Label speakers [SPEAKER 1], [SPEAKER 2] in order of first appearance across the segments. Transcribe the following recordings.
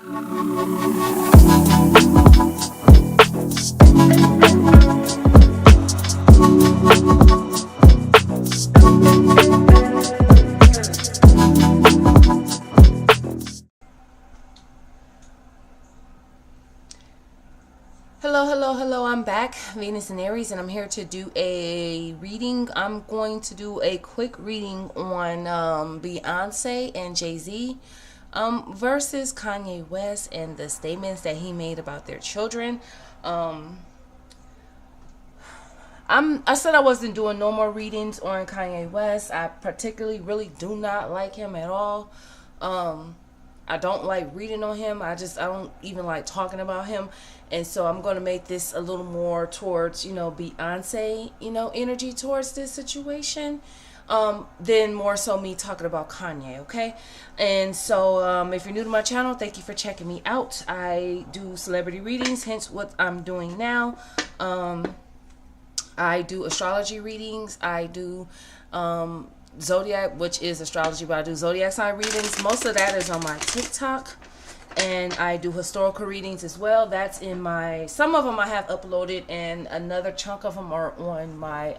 [SPEAKER 1] Hello, I'm back, Venus and Aries, and I'm here to do a reading. I'm going to do a quick reading on Beyonce and Jay-Z versus Kanye West and the statements that he made about their children. I said I wasn't doing no more readings on Kanye West. I particularly really do not like him at all. I don't like reading on him. I don't even like talking about him. And so I'm going to make this a little more towards, Beyonce, energy towards this situation. Than more so me talking about Kanye, okay? And so if you're new to my channel, thank you for checking me out. I do celebrity readings, hence what I'm doing now. I do astrology readings. I do zodiac, which is astrology, but I do zodiac sign readings. Most of that is on my TikTok. And I do historical readings as well. That's in my, some of them I have uploaded, and another chunk of them are on my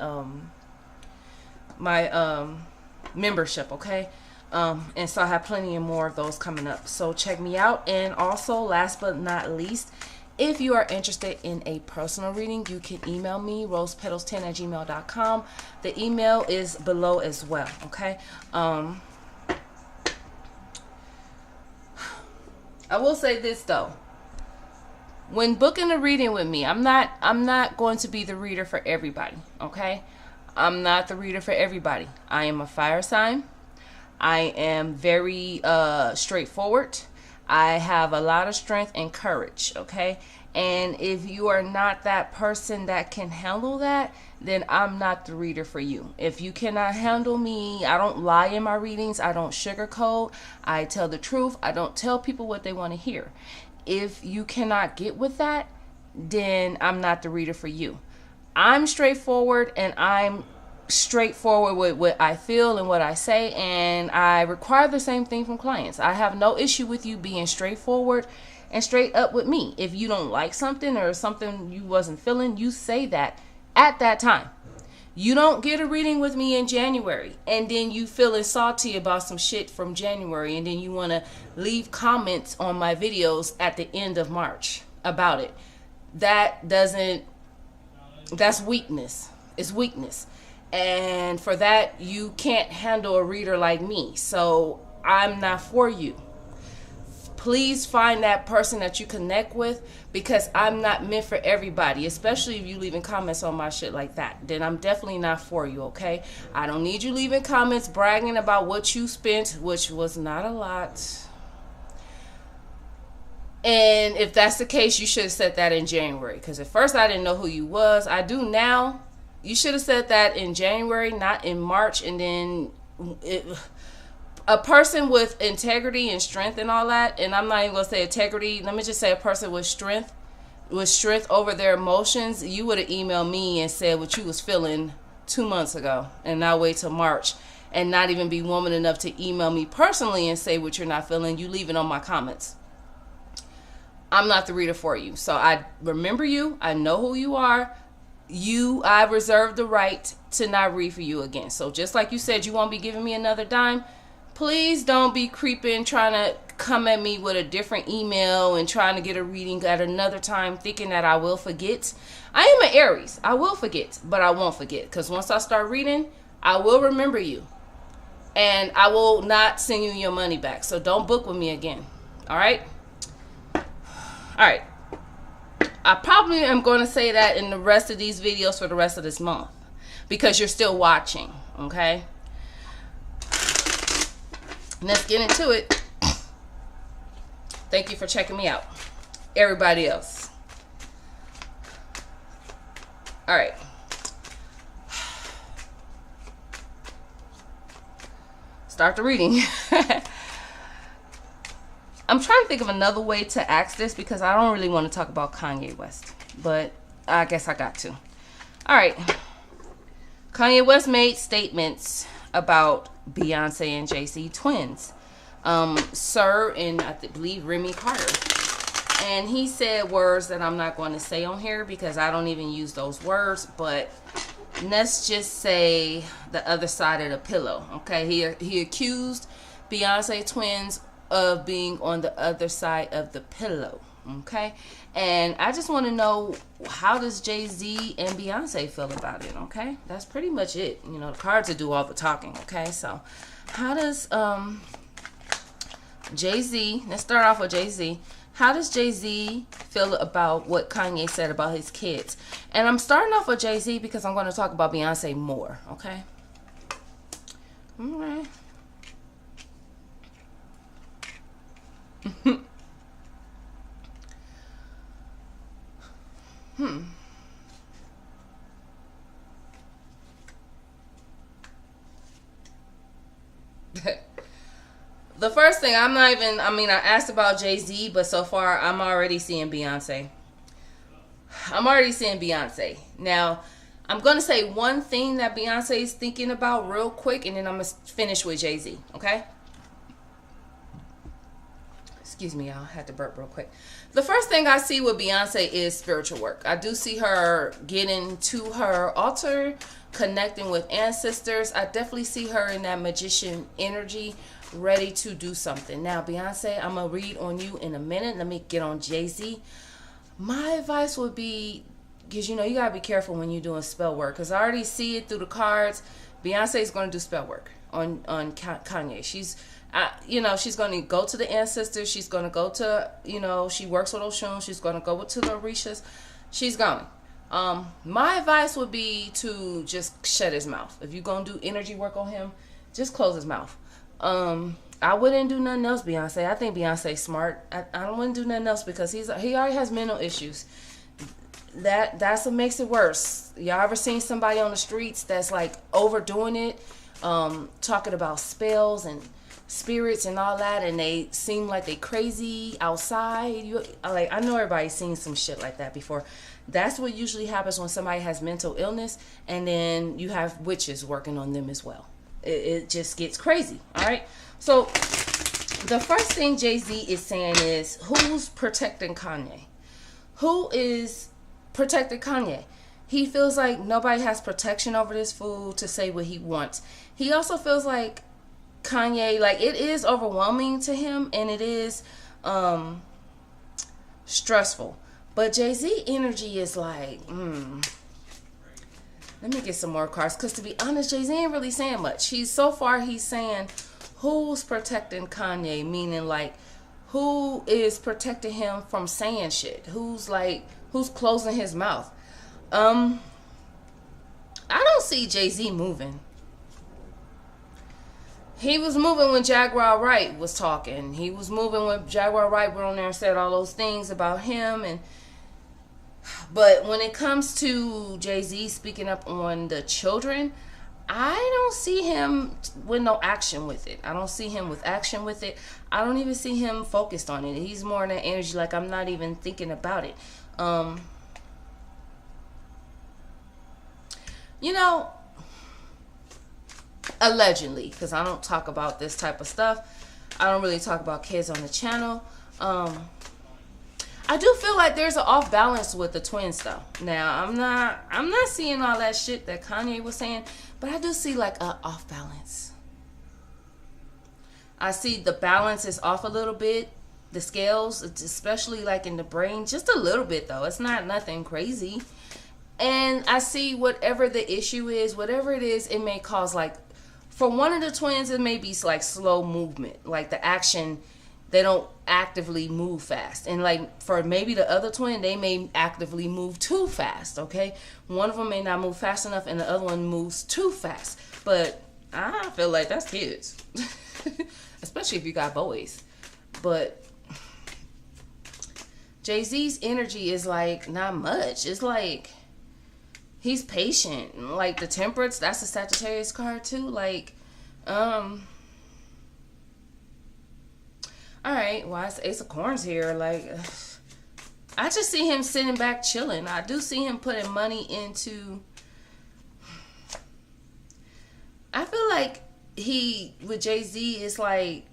[SPEAKER 1] membership, okay? And so I have plenty of more of those coming up. So check me out. And also, last but not least, if you are interested in a personal reading, you can email me, rosepetals10@gmail.com. The email is below as well, okay? I will say this though. When booking a reading with me, I'm not going to be the reader for everybody, okay? I'm not the reader for everybody. I am a fire sign. I am very straightforward. I have a lot of strength and courage, okay? And if you are not that person that can handle that, then I'm not the reader for you. If you cannot handle me, I don't lie in my readings. I don't sugarcoat. I tell the truth. I don't tell people what they want to hear. If you cannot get with that, then I'm not the reader for you. I'm straightforward, and I'm straightforward with what I feel and what I say, and I require the same thing from clients. I have no issue with you being straightforward and straight up with me. If you don't like something or something you wasn't feeling, you say that at that time. You don't get a reading with me in January and then you feeling salty about some shit from January, and then you want to leave comments on my videos at the end of March about it. That's weakness. It's weakness. And for that, you can't handle a reader like me. So I'm not for you. Please find that person that you connect with, because I'm not meant for everybody, especially if you leaving comments on my shit like that. Then I'm definitely not for you, okay? I don't need you leaving comments bragging about what you spent, which was not a lot. And if that's the case, you should have said that in January, because at first I didn't know who you was. I do now. You should have said that in January, not in March. And then a person with integrity and strength and all that, and I'm not even going to say integrity, let me just say a person with strength over their emotions, you would have emailed me and said what you was feeling 2 months ago, and not wait till March and not even be woman enough to email me personally and say what you're not feeling. You leave it on my comments. I'm not the reader for you. So I remember you. I know who you are. I reserve the right to not read for you again. So just like you said you won't be giving me another dime, please don't be creeping, trying to come at me with a different email and trying to get a reading at another time, thinking that I will forget. I am an Aries. I will forget, but I won't forget, because once I start reading, I will remember you, and I will not send you your money back. So don't book with me again. All right? All right. I probably am going to say that in the rest of these videos for the rest of this month, because you're still watching, okay? Let's get into it. Thank you for checking me out. Everybody else. All right. Start the reading. I'm trying to think of another way to ask this, because I don't really want to talk about Kanye West, but I guess I got to. All right. Kanye West made statements about Beyonce and Jay-Z twins Sir and I believe Remy Carter. And he said words that I'm not going to say on here because I don't even use those words. But let's just say the other side of the pillow. Okay, he accused Beyonce twins of being on the other side of the pillow. Okay, and I just want to know, how does Jay-Z and Beyonce feel about it? Okay, that's pretty much it. You know, the cards will do all the talking. Okay, so how does Jay-Z, let's start off with Jay-Z. How does Jay-Z feel about what Kanye said about his kids? And I'm starting off with Jay-Z because I'm going to talk about Beyonce more. Okay, all right. The first thing, I asked about Jay-Z, but so far I'm already seeing Beyonce. Now, I'm going to say one thing that Beyonce is thinking about real quick, and then I'm going to finish with Jay-Z, okay? Excuse me, y'all. I had to burp real quick. The first thing I see with Beyonce is spiritual work. I do see her getting to her altar, connecting with ancestors. I definitely see her in that magician energy, ready to do something. Now, Beyonce, I'm going to read on you in a minute. Let me get on Jay-Z. My advice would be, because you know, you got to be careful when you're doing spell work, because I already see it through the cards. Beyonce is going to do spell work on Kanye. She's going to go to the ancestors. She's going to go to, she works with Oshun. She's going to go to the Orishas. She's going. My advice would be to just shut his mouth. If you're going to do energy work on him, just close his mouth. I wouldn't do nothing else, Beyonce. I think Beyonce's smart. I don't want to do nothing else because he already has mental issues. That's what makes it worse. Y'all ever seen somebody on the streets that's like overdoing it, talking about spells and spirits and all that, and they seem like they crazy outside? I know everybody's seen some shit like that before. That's what usually happens when somebody has mental illness, and then you have witches working on them as well. It just gets crazy. All right. So the first thing Jay-Z is saying is, who's protecting Kanye? Who is protecting Kanye? He feels like nobody has protection over this fool to say what he wants. He also feels like Kanye, like, it is overwhelming to him, and it is stressful. But Jay-Z energy is like, let me get some more cards, because to be honest, Jay-Z ain't really saying much. He's saying, who's protecting Kanye? Meaning, like, who is protecting him from saying shit? Who's closing his mouth? I don't see Jay-Z moving. He was moving when Jaguar Wright was talking. He was moving when Jaguar Wright went on there and said all those things about him. But when it comes to Jay-Z speaking up on the children, I don't see him with no action with it. I don't see him with action with it. I don't even see him focused on it. He's more in that energy, like, I'm not even thinking about it. Allegedly, because I don't talk about this type of stuff. I don't really talk about kids on the channel. I do feel like there's an off balance with the twins though. Now, I'm not seeing all that shit that Kanye was saying, but I do see like a off balance. I see the balance is off a little bit. The scales, especially like in the brain, just a little bit though. It's not nothing crazy. And I see whatever the issue is, whatever it is, it may cause, like, for one of the twins, it may be like slow movement. Like the action, they don't actively move fast. And like for maybe the other twin, they may actively move too fast, okay? One of them may not move fast enough and the other one moves too fast. But I feel like that's kids. Especially if you got boys. But Jay-Z's energy is like not much. It's like he's patient. Like the Temperance, that's a Sagittarius card too. Like, all right, why is Ace of Corns here? Like, I just see him sitting back chilling. I do see him putting money into, I feel like with Jay-Z, is like,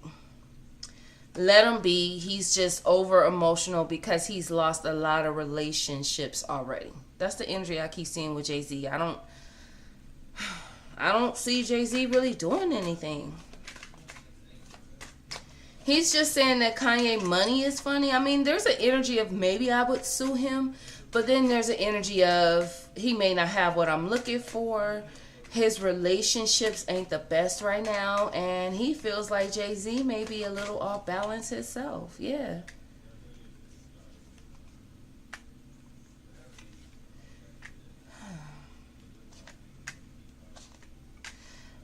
[SPEAKER 1] Let him be. He's just over emotional because he's lost a lot of relationships already. That's the energy I keep seeing with Jay-Z. I don't see Jay-Z really doing anything. He's just saying that Kanye money is funny. I mean, there's an energy of maybe I would sue him, but then there's an energy of he may not have what I'm looking for. His relationships ain't the best right now, and he feels like Jay-Z may be a little off balance himself. Yeah.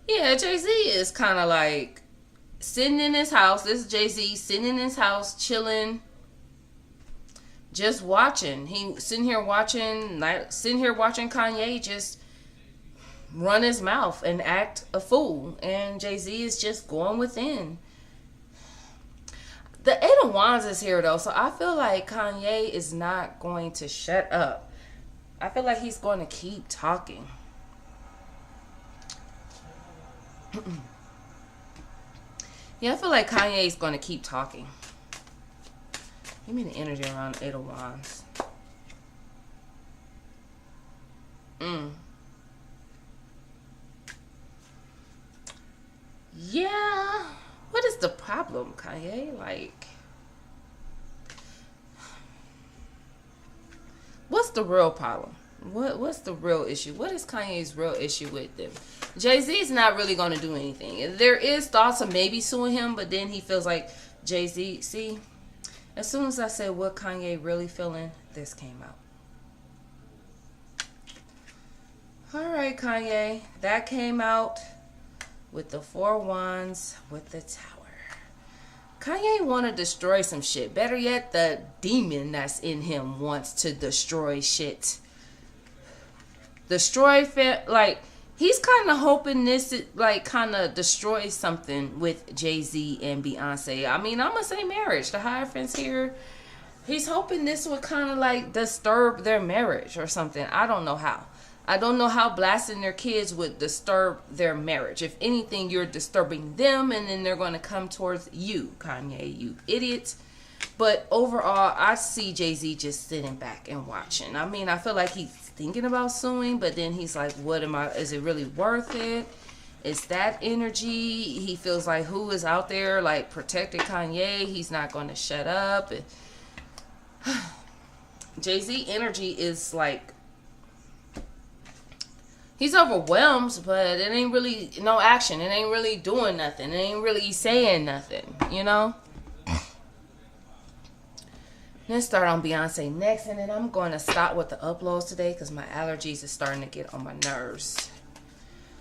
[SPEAKER 1] Yeah, Jay-Z is kind of like sitting in his house. This is Jay-Z sitting in his house, chilling, just watching. He sitting here watching Kanye just run his mouth and act a fool, and Jay-Z is just going within. The Eight of Wands is here though, so I feel like Kanye is not going to shut up. I feel like he's going to keep talking. Yeah, I feel like Kanye is going to keep talking. Give me the energy around the Eight of Wands. Yeah. What is the problem, Kanye? Like, what's the real problem? What's the real issue? What is Kanye's real issue with them? Jay-Z is not really going to do anything. There is thoughts of maybe suing him, but then he feels like Jay-Z. See, as soon as I said what Kanye really feeling, this came out. All right, Kanye, that came out with the Four Wands with the Tower. Kanye want to destroy some shit. Better yet, the demon that's in him wants to destroy shit. Like, he's kind of hoping this, like, kind of destroys something with Jay-Z and Beyonce. I mean, I'm going to say marriage. The Hierophant's here. He's hoping this would kind of, like, disturb their marriage or something. I don't know how. I don't know how blasting their kids would disturb their marriage. If anything, you're disturbing them, and then they're going to come towards you, Kanye, you idiot. But overall, I see Jay-Z just sitting back and watching. I mean, I feel like he's thinking about suing, but then he's like, is it really worth it? It's that energy. He feels like who is out there, like, protecting Kanye? He's not going to shut up. Jay-Z energy is like, he's overwhelmed, but it ain't really no action. It ain't really doing nothing. It ain't really saying nothing, you know? Let's start on Beyonce next, and then I'm going to stop with the uploads today because my allergies are starting to get on my nerves.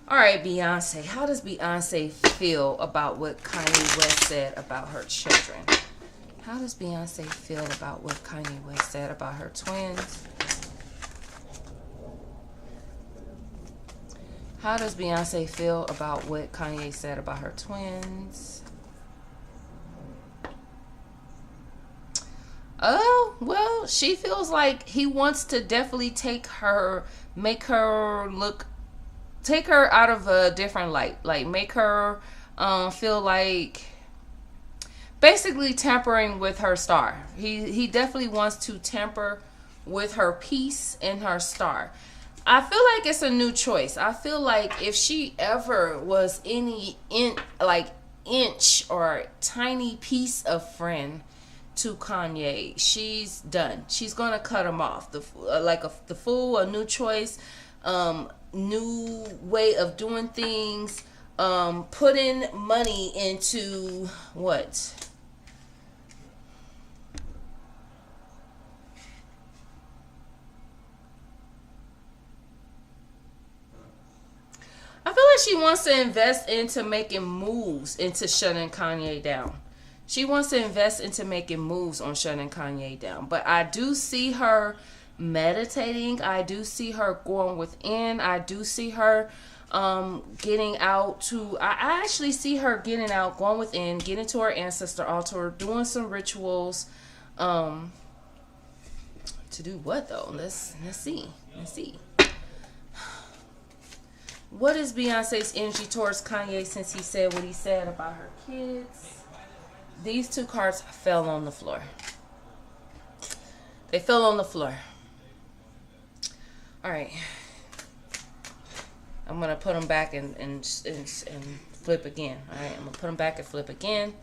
[SPEAKER 1] All right, Beyonce. How does Beyonce feel about what Kanye West said about her children? How does Beyonce feel about what Kanye West said about her twins? How does Beyonce feel about what Kanye said about her twins? Oh, well, she feels like he wants to definitely take her out of a different light. Like, make her feel like, basically tampering with her star. He definitely wants to tamper with her peace and her star. I feel like it's a new choice. I feel like if she ever was any inch or tiny piece of friend to Kanye, she's done. She's gonna cut him off. The fool, a new choice, new way of doing things, putting money into what? I feel like she wants to invest into making moves into shutting Kanye down. She wants to invest into making moves on shutting Kanye down. But I do see her meditating. I do see her going within. I do see her getting out to... I actually see her getting out, going within, getting to her ancestor altar, doing some rituals. To do what, though? Let's see. Let's see. What is Beyonce's energy towards Kanye since he said what he said about her kids? These two cards fell on the floor. They fell on the floor. All right. I'm going to put them back and flip again. All right. I'm going to put them back and flip again.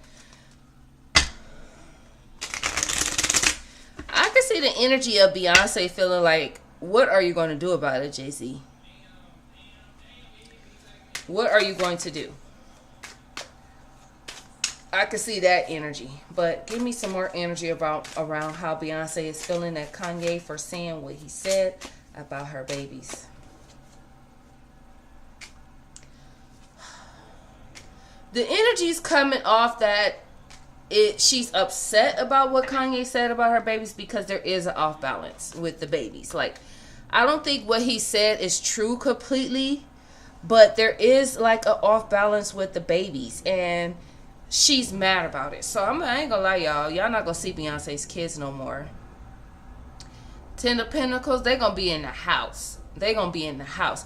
[SPEAKER 1] I can see the energy of Beyonce feeling like, what are you going to do about it, Jay-Z? What are you going to do? I can see that energy. But give me some more energy around how Beyonce is feeling at Kanye for saying what he said about her babies. The energy's coming off that she's upset about what Kanye said about her babies because there is an off balance with the babies. Like, I don't think what he said is true completely, but there is like an off balance with the babies, and she's mad about it. So I ain't gonna lie, y'all not gonna see Beyonce's kids no more. Ten of Pentacles, they're gonna be in the house. They're gonna be in the house.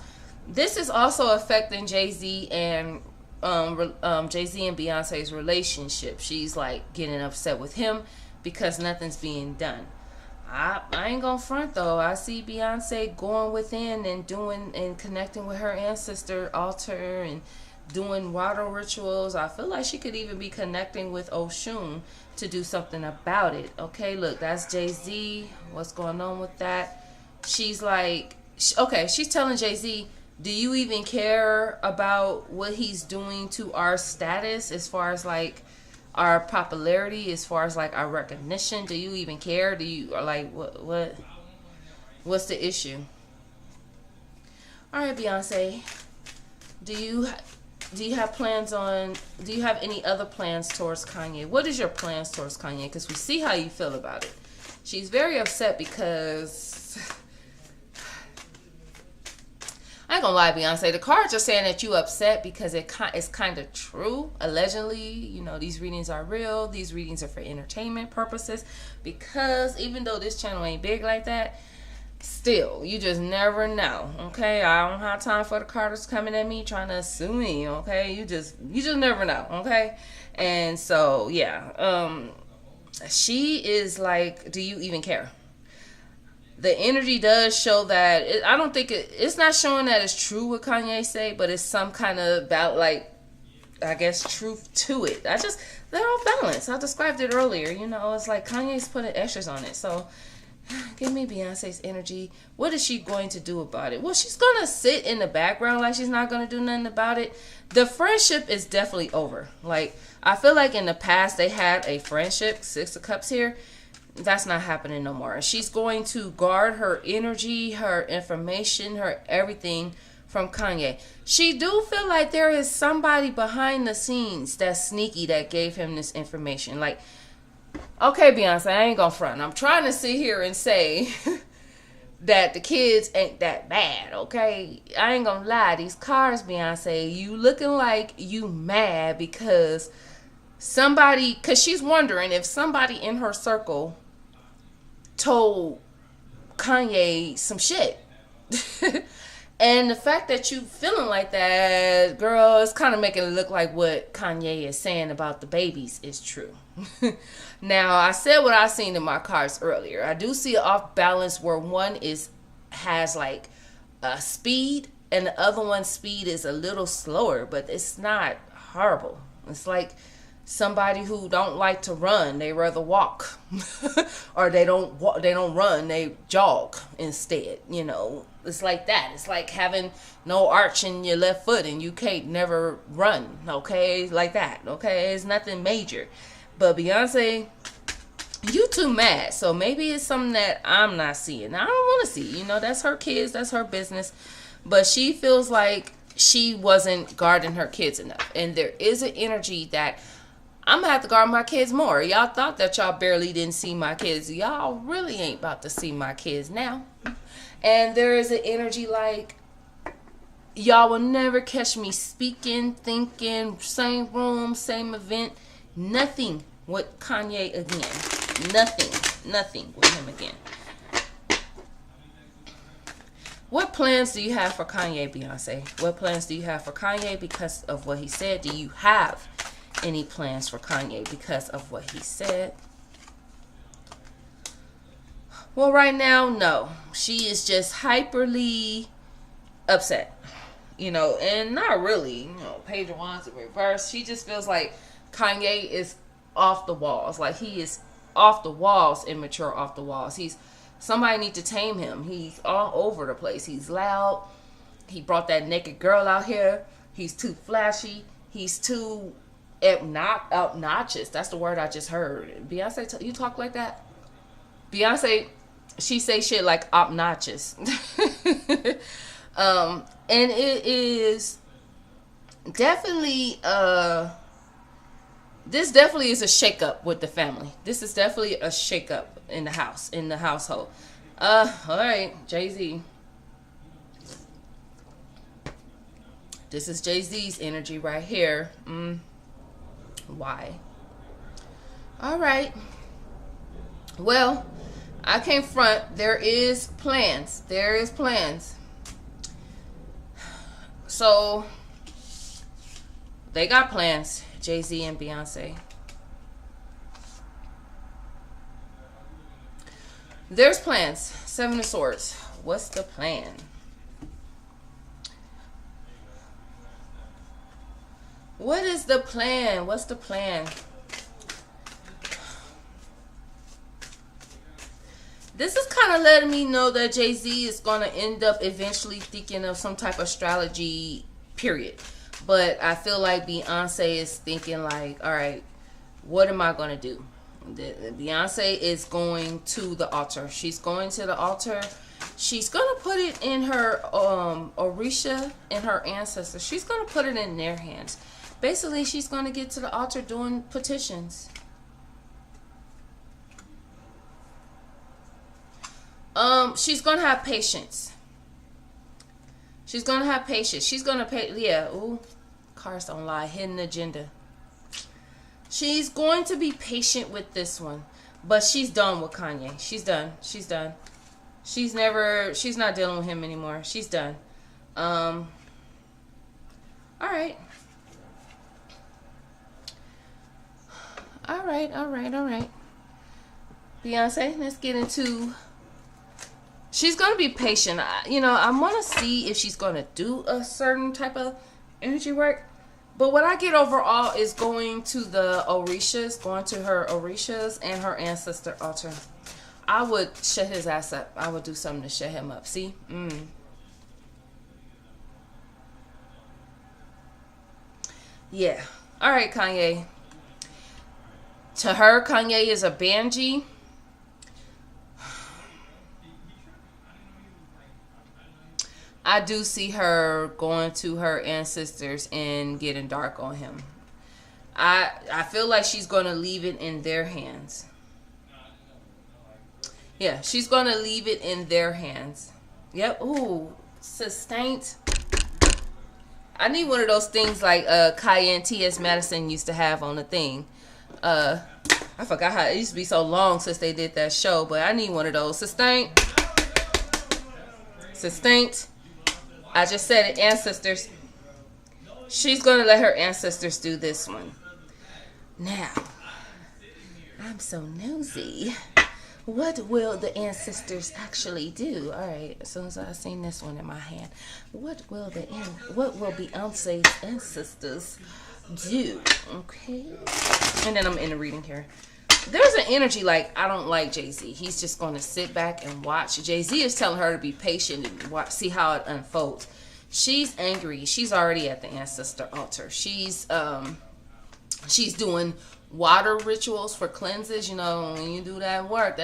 [SPEAKER 1] This is also affecting Jay-Z and Jay-Z and Beyonce's relationship. She's like getting upset with him because nothing's being done. I ain't gonna front though. I see Beyonce going within and doing and connecting with her ancestor altar and doing water rituals. I feel like she could even be connecting with Oshun to do something about it. Okay, look, that's Jay-Z. What's going on with that? She's like, okay, she's telling Jay-Z, do you even care about what he's doing to our status as far as like our popularity, as far as like our recognition? Do you even care? Do you, or like what's the issue? All right, Beyonce, do you have plans on, do you have any other plans towards Kanye? What is your plans towards Kanye? Because we see how you feel about it. She's very upset because, I ain't gonna lie, Beyonce, the cards are saying that you upset because it's kind of true. Allegedly, you know, these readings are real. These readings are for entertainment purposes, because even though this channel ain't big like that, still, you just never know. Okay, I don't have time for the cards coming at me trying to sue me. Okay, you just never know. Okay, and so yeah, she is like, do you even care? The energy does show that I don't think it's not showing that it's true what Kanye say, but it's some kind of about, like, I guess, truth to it. They're all balanced. I described it earlier. You know, it's like Kanye's putting extras on it. So give me Beyonce's energy. What is she going to do about it? Well, she's going to sit in the background like she's not going to do nothing about it. The friendship is definitely over. Like, I feel like in the past they had a friendship, Six of Cups here. That's not happening no more. She's going to guard her energy, her information, her everything from Kanye. She do feel like there is somebody behind the scenes that's sneaky that gave him this information. Like, okay, Beyonce, I ain't gonna front. I'm trying to sit here and say that the kids ain't that bad, okay? I ain't gonna lie. These cards, Beyonce, you looking like you mad because she's wondering if somebody in her circle told Kanye some shit. And the fact that you feeling like that, girl, it's kind of making it look like what Kanye is saying about the babies is true. Now, I said what I seen in my cards earlier. I do see an off balance where one has like a speed and the other one's speed is a little slower, but it's not horrible. It's like somebody who don't like to run, they rather walk. Or they don't run, they jog instead. You know, it's like that. It's like having no arch in your left foot and you can't never run. Okay, like that. Okay, it's nothing major. But Beyonce, you too mad. So maybe it's something that I'm not seeing. I don't want to see. You know, that's her kids, that's her business. But she feels like she wasn't guarding her kids enough. And there is an energy that I'm going to have to guard my kids more. Y'all thought that y'all barely didn't see my kids. Y'all really ain't about to see my kids now. And there is an energy like, y'all will never catch me speaking, thinking, same room, same event. Nothing with Kanye again. Nothing with him again. What plans do you have for Kanye, Beyonce? What plans do you have for Kanye because of what he said? Do you have any plans for Kanye because of what he said. Well, right now, no. She is just hyperly upset. You know, and not really. You know, Page of Wands in reverse. She just feels like Kanye is off the walls. Like, he is off the walls, immature off the walls. Somebody need to tame him. He's all over the place. He's loud. He brought that naked girl out here. He's too flashy. He's too obnoxious. That's the word I just heard. Beyonce, you talk like that? Beyonce, she say shit like obnoxious. And it is definitely, this definitely is a shakeup with the family. This is definitely a shakeup in the house, in the household. All right, Jay-Z. This is Jay-Z's energy right here. Why? All right. Well, I can't front. There is plans. There is plans. So, they got plans, Jay-Z and Beyonce. There's plans. Seven of Swords. What's the plan? What is the plan? What's the plan? This is kind of letting me know that Jay-Z is going to end up eventually thinking of some type of strategy, period. But I feel like Beyonce is thinking like, all right, what am I going to do? Beyonce is going to the altar. She's going to the altar. She's going to put it in her Orisha and her ancestors. She's going to put it in their hands. Basically, she's going to get to the altar doing petitions. She's going to have patience. She's going to have patience. She's going to pay, yeah, ooh, cards don't lie, hidden agenda. She's going to be patient with this one, but she's done with Kanye. She's done. She's done. She's not dealing with him anymore. She's done. All right. All right. Beyonce, let's get into... She's going to be patient. I want to see if she's going to do a certain type of energy work. But what I get overall is going to the Orishas, going to her Orishas and her ancestor altar. I would shut his ass up. I would do something to shut him up. See? Yeah. All right, Kanye. To her, Kanye is a Banji. I do see her going to her ancestors and getting dark on him. I feel like she's going to leave it in their hands. Yeah, she's going to leave it in their hands. Yep. Ooh, sustained. I need one of those things like Kayne T.S. Madison used to have on the thing. I forgot how it used to be so long since they did that show, but I need one of those. Sustained. Sustained. I just said it, ancestors. She's going to let her ancestors do this one. Now, I'm so nosy. What will the ancestors actually do? All right, as soon as I seen this one in my hand, what will Beyonce's ancestors do? Okay. And then I'm in the reading here. There's an energy like, I don't like Jay-Z. He's just going to sit back and watch. Jay-Z is telling her to be patient and watch, see how it unfolds. She's angry. She's already at the ancestor altar. She's doing water rituals for cleanses. When you do that work,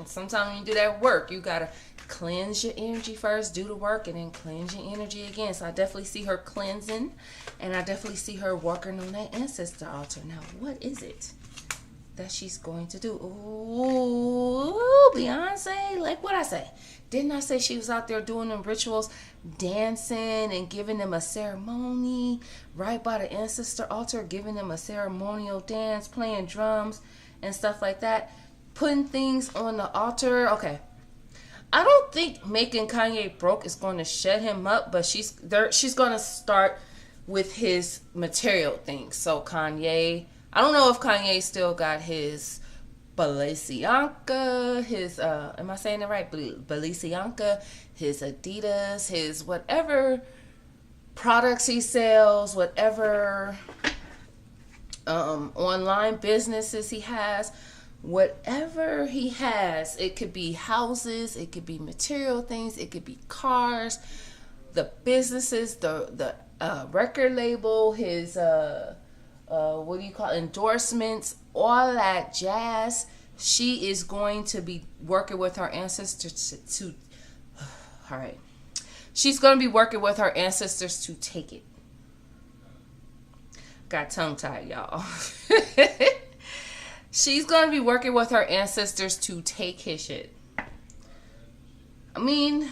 [SPEAKER 1] sometimes when you do that work, you got to cleanse your energy first, do the work, and then cleanse your energy again. So I definitely see her cleansing, and I definitely see her working on that ancestor altar. Now, what is it that she's going to do? Ooh, Beyonce, like what I say. Didn't I say she was out there doing them rituals, dancing and giving them a ceremony right by the ancestor altar, giving them a ceremonial dance, playing drums and stuff like that, putting things on the altar. Okay. I don't think making Kanye broke is going to shut him up, but she's going to start with his material things. So Kanye, I don't know if Kanye still got his Balenciaga, his am I saying it right? Balenciaga, his Adidas, his whatever products he sells, whatever online businesses he has, whatever he has. It could be houses, it could be material things, it could be cars, the businesses, the record label, his what do you call it? Endorsements, all that jazz. She is going to be working with her ancestors to all right. She's going to be working with her ancestors to take it. Got tongue tied, y'all. She's going to be working with her ancestors to take his shit. I mean,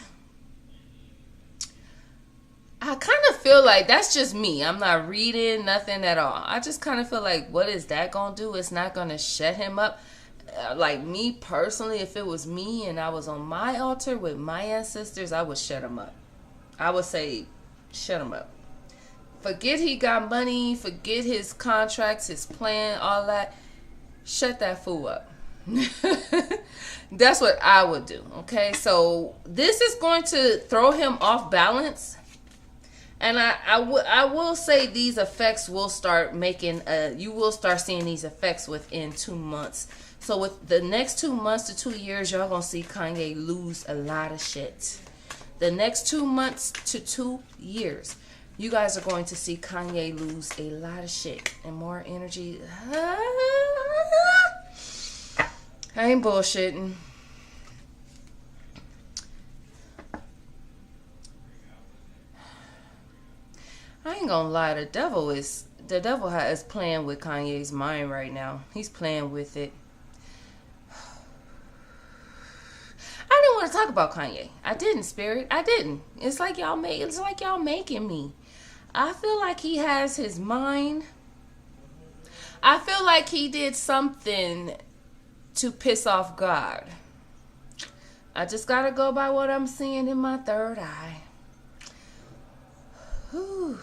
[SPEAKER 1] I kind of feel like that's just me. I'm not reading nothing at all. I just kind of feel like, what is that going to do? It's not going to shut him up. Like me personally, if it was me and I was on my altar with my ancestors, I would shut him up. I would say, shut him up. Forget he got money. Forget his contracts, his plan, all that. Shut that fool up. That's what I would do. Okay, so this is going to throw him off balance. And I will say these effects will start making, you will start seeing these effects within 2 months. So with the next 2 months to 2 years, y'all going to see Kanye lose a lot of shit. The next 2 months to 2 years, you guys are going to see Kanye lose a lot of shit and more energy. I ain't bullshitting. I ain't gonna lie, the devil is playing with Kanye's mind right now. He's playing with it. I didn't want to talk about Kanye. I didn't, Spirit. I didn't. It's like y'all making me. I feel like he has his mind. I feel like he did something to piss off God. I just gotta go by what I'm seeing in my third eye. Whew.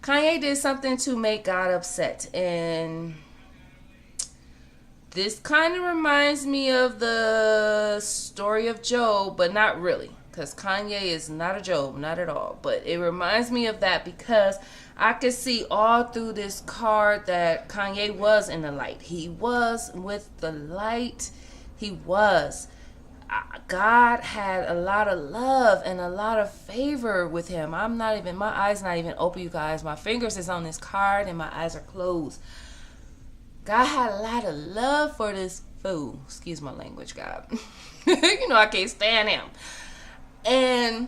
[SPEAKER 1] Kanye did something to make God upset, and this kind of reminds me of the story of Job, but not really, because Kanye is not a Job, not at all. But it reminds me of that because I could see all through this card that Kanye was in the light. He was with the light. He was. God had a lot of love and a lot of favor with him. My eyes not even open, you guys. My fingers is on this card and my eyes are closed. God had a lot of love for this fool. Excuse my language, God. You know I can't stand him. And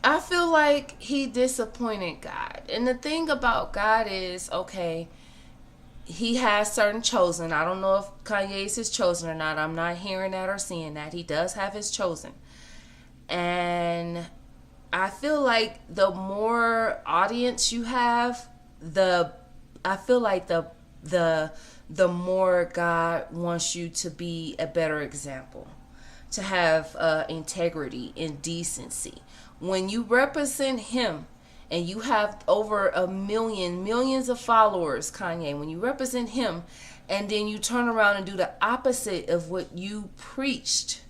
[SPEAKER 1] I feel like he disappointed God. And the thing about God is, okay, he has certain chosen. I don't know if Kanye is his chosen or not. I'm not hearing that or seeing that. He does have his chosen. And I feel like the more audience you have, I feel like the more God wants you to be a better example, to have integrity and decency. When you represent him and you have over millions of followers, Kanye, when you represent him and then you turn around and do the opposite of what you preached,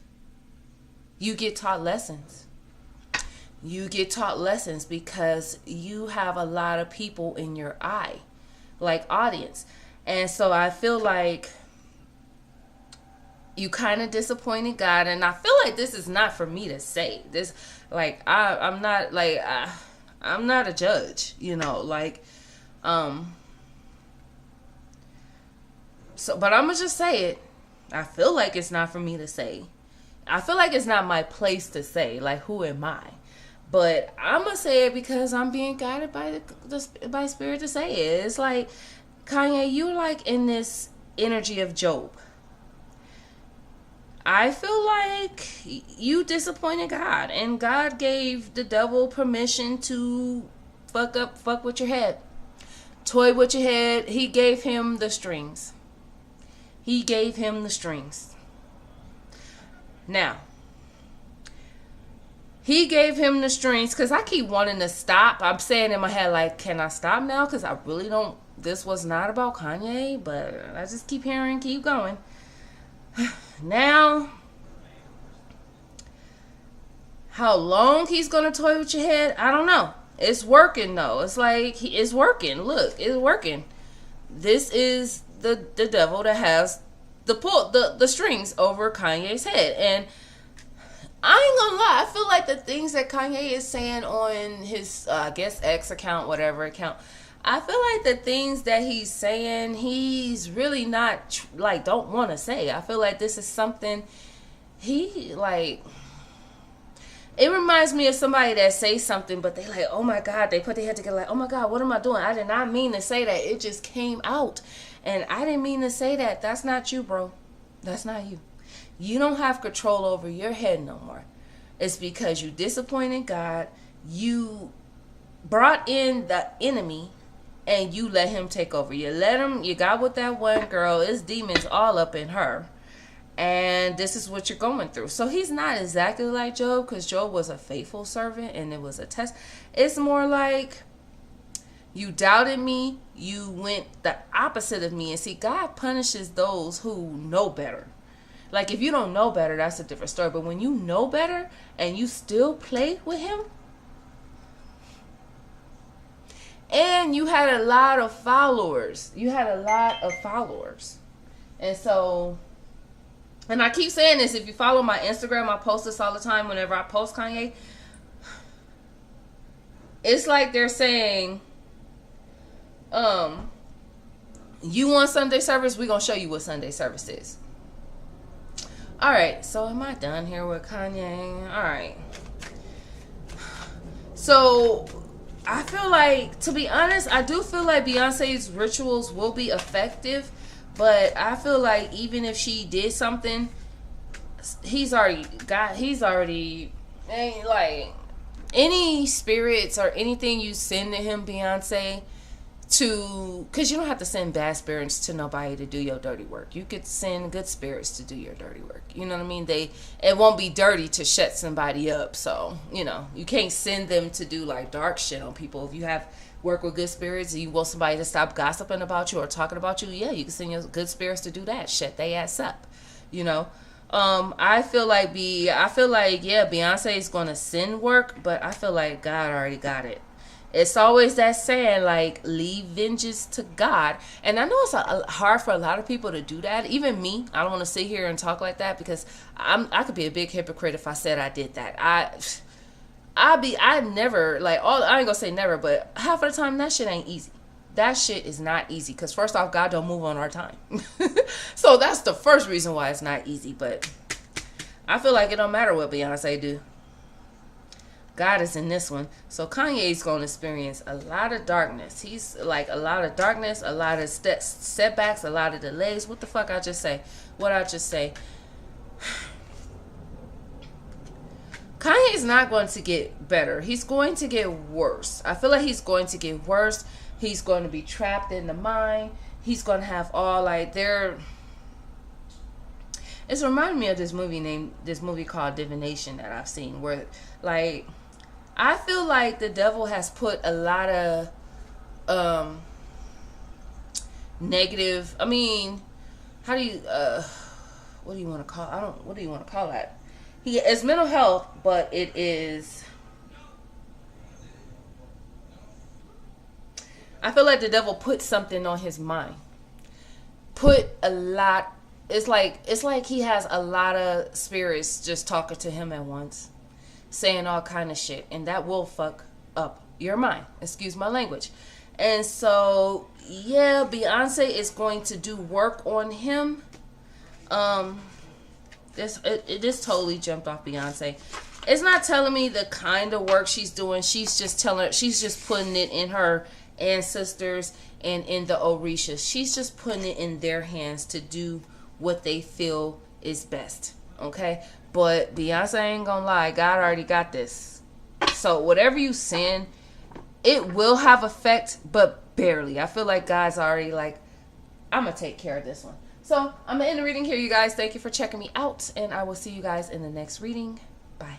[SPEAKER 1] you get taught lessons. You get taught lessons because you have a lot of people in your eye, like audience. And so I feel like you kind of disappointed God. And I feel like this is not for me to say. This, like, I'm not a judge, you know, like, so, but I'm gonna just say it. I feel like it's not for me to say. I feel like it's not my place to say, like, who am I? But I'm gonna say it because I'm being guided by Spirit to say it. It's like, Kanye, you're like in this energy of Job. I feel like you disappointed God, and God gave the devil permission to fuck with your head, toy with your head. He gave him the strings. He gave him the strings. Now, he gave him the strings because I keep wanting to stop. I'm saying in my head, like, can I stop now? Because I really don't this was not about Kanye, but I just keep hearing, keep going. Now, how long he's gonna toy with your head, I don't know. It's working though. It's like it's working. Look, it's working. This is the devil that has the strings over Kanye's head. And I ain't gonna lie, I feel like the things that Kanye is saying on his I guess X account, whatever account, I feel like the things that he's saying, he's really not like don't want to say. I feel like this is something he like. It reminds me of somebody that says something, but they like, oh my God, they put their head together like, oh my God, what am I doing? I did not mean to say that. It just came out. And I didn't mean to say that. That's not you, bro. That's not you. You don't have control over your head no more. It's because you disappointed God. You brought in the enemy and you let him take over. You got with that one girl. It's demons all up in her. And this is what you're going through. So he's not exactly like Job, because Job was a faithful servant and it was a test. It's more like you doubted me. You went the opposite of me. And see, God punishes those who know better. Like if you don't know better, that's a different story. But when you know better and you still play with him. And you had a lot of followers. And so... And I keep saying this, if you follow my Instagram, I post this all the time whenever I post Kanye. It's like they're saying, you want Sunday service? We're going to show you what Sunday service is. All right, so am I done here with Kanye? All right. So I feel like, to be honest, I do feel like Beyonce's rituals will be effective. But I feel like even if she did something, like any spirits or anything you send to him, Beyonce, because you don't have to send bad spirits to nobody to do your dirty work. You could send good spirits to do your dirty work. You know what I mean? It won't be dirty to shut somebody up. So, you can't send them to do like dark shit on people. If you work with good spirits and you want somebody to stop gossiping about you or talking about you, yeah, you can send your good spirits to do that. Shut they ass up. I feel like Beyonce is gonna send work, but I feel like God already got it. It's always that saying, like, leave vengeance to God. And I know it's hard for a lot of people to do that. Even me, I don't want to sit here and talk like that because I could be a big hypocrite if I said I did that. I never, like, I ain't gonna say never, but half of the time that shit ain't easy. That shit is not easy because first off, God don't move on our time. So that's the first reason why it's not easy. But I feel like it don't matter what Beyonce do. God is in this one. So Kanye's going to experience a lot of darkness. He's like a lot of darkness, a lot of setbacks, a lot of delays. What the fuck I just say? What I just say? Kanye's not going to get better. He's going to get worse. I feel like he's going to get worse. He's going to be trapped in the mind. He's going to have all like it's reminding me of this movie called Divination that I've seen where like I feel like the devil has put a lot of negative, I mean, how do you what do you want to call that? It's mental health, but it is, I feel like the devil put something on his mind. It's like he has a lot of spirits just talking to him at once, saying all kind of shit, and that will fuck up your mind. Excuse my language. And so, yeah, Beyonce is going to do work on him. This totally jumped off Beyonce. It's not telling me the kind of work she's doing. She's just putting it in her ancestors and in the Orishas. She's just putting it in their hands to do what they feel is best. Okay? But Beyonce ain't gonna lie. God already got this. So whatever you send, it will have effect, but barely. I feel like God's already like, I'm gonna take care of this one. So I'm going to end the reading here, you guys. Thank you for checking me out, and I will see you guys in the next reading. Bye.